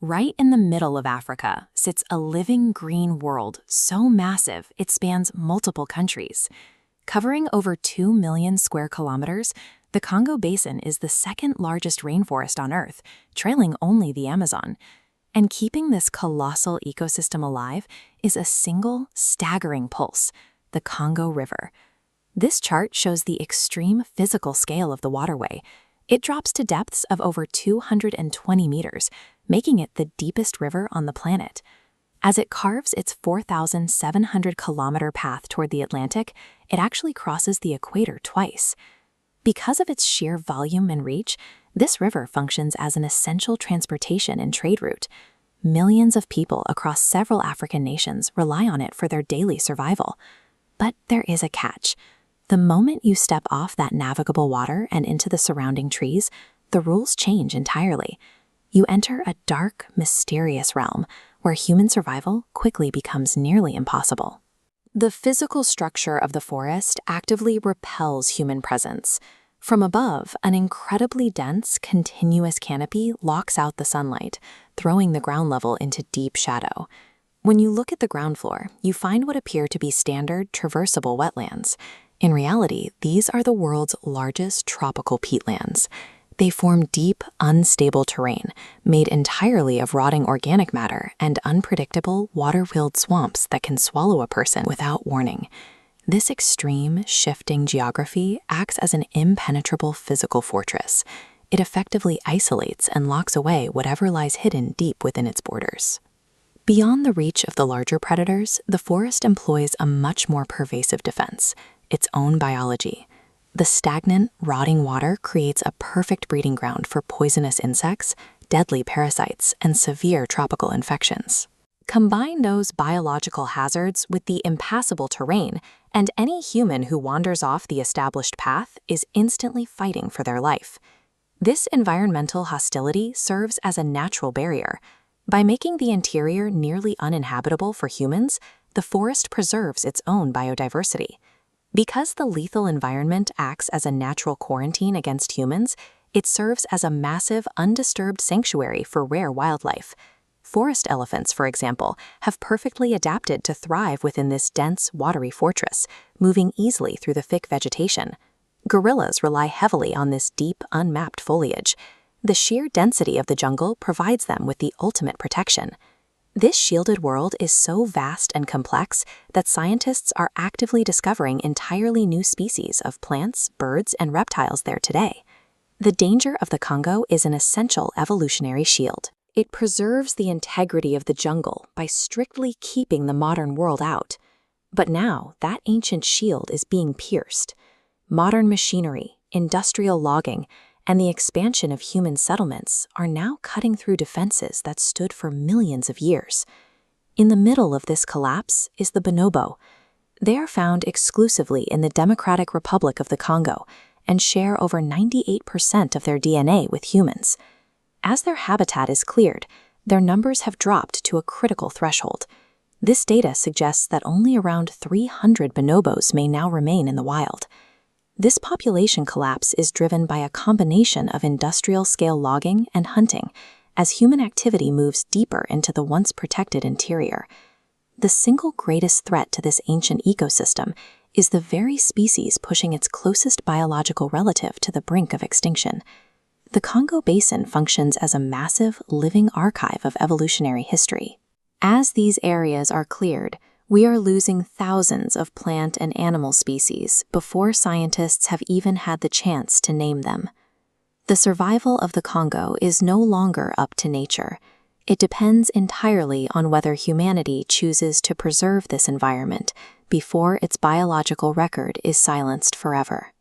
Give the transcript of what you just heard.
Right in the middle of Africa sits a living green world so massive it spans multiple countries. Covering over 2 million square kilometers, the Congo Basin is the second largest rainforest on Earth, trailing only the Amazon. And keeping this colossal ecosystem alive is a single, staggering pulse, the Congo River. This chart shows the extreme physical scale of the waterway. It drops to depths of over 220 meters, making it the deepest river on the planet. As it carves its 4,700-kilometer path toward the Atlantic, it actually crosses the equator twice. Because of its sheer volume and reach, this river functions as an essential transportation and trade route. Millions of people across several African nations rely on it for their daily survival. But there is a catch. The moment you step off that navigable water and into the surrounding trees, the rules change entirely. You enter a dark, mysterious realm where human survival quickly becomes nearly impossible. The physical structure of the forest actively repels human presence. From above, an incredibly dense, continuous canopy locks out the sunlight, throwing the ground level into deep shadow. When you look at the ground floor, you find what appear to be standard, traversable wetlands. In reality, these are the world's largest tropical peatlands. They form deep, unstable terrain, made entirely of rotting organic matter and unpredictable, water-filled swamps that can swallow a person without warning. This extreme, shifting geography acts as an impenetrable physical fortress. It effectively isolates and locks away whatever lies hidden deep within its borders. Beyond the reach of the larger predators, the forest employs a much more pervasive defense: its own biology. The stagnant, rotting water creates a perfect breeding ground for poisonous insects, deadly parasites, and severe tropical infections. Combine those biological hazards with the impassable terrain, and any human who wanders off the established path is instantly fighting for their life. This environmental hostility serves as a natural barrier. By making the interior nearly uninhabitable for humans, the forest preserves its own biodiversity. Because the lethal environment acts as a natural quarantine against humans, it serves as a massive, undisturbed sanctuary for rare wildlife. Forest elephants, for example, have perfectly adapted to thrive within this dense, watery fortress, moving easily through the thick vegetation. Gorillas rely heavily on this deep, unmapped foliage. The sheer density of the jungle provides them with the ultimate protection. This shielded world is so vast and complex that scientists are actively discovering entirely new species of plants, birds, and reptiles there today. The danger of the Congo is an essential evolutionary shield. It preserves the integrity of the jungle by strictly keeping the modern world out. But now, that ancient shield is being pierced. Modern machinery, industrial logging, and the expansion of human settlements are now cutting through defenses that stood for millions of years. In the middle of this collapse is the bonobo. They are found exclusively in the Democratic Republic of the Congo and share over 98% of their DNA with humans. As their habitat is cleared, their numbers have dropped to a critical threshold. This data suggests that only around 300 bonobos may now remain in the wild. This population collapse is driven by a combination of industrial-scale logging and hunting, as human activity moves deeper into the once protected interior. The single greatest threat to this ancient ecosystem is the very species pushing its closest biological relative to the brink of extinction. The Congo Basin functions as a massive, living archive of evolutionary history. As these areas are cleared, we are losing thousands of plant and animal species before scientists have even had the chance to name them. The survival of the Congo is no longer up to nature. It depends entirely on whether humanity chooses to preserve this environment before its biological record is silenced forever.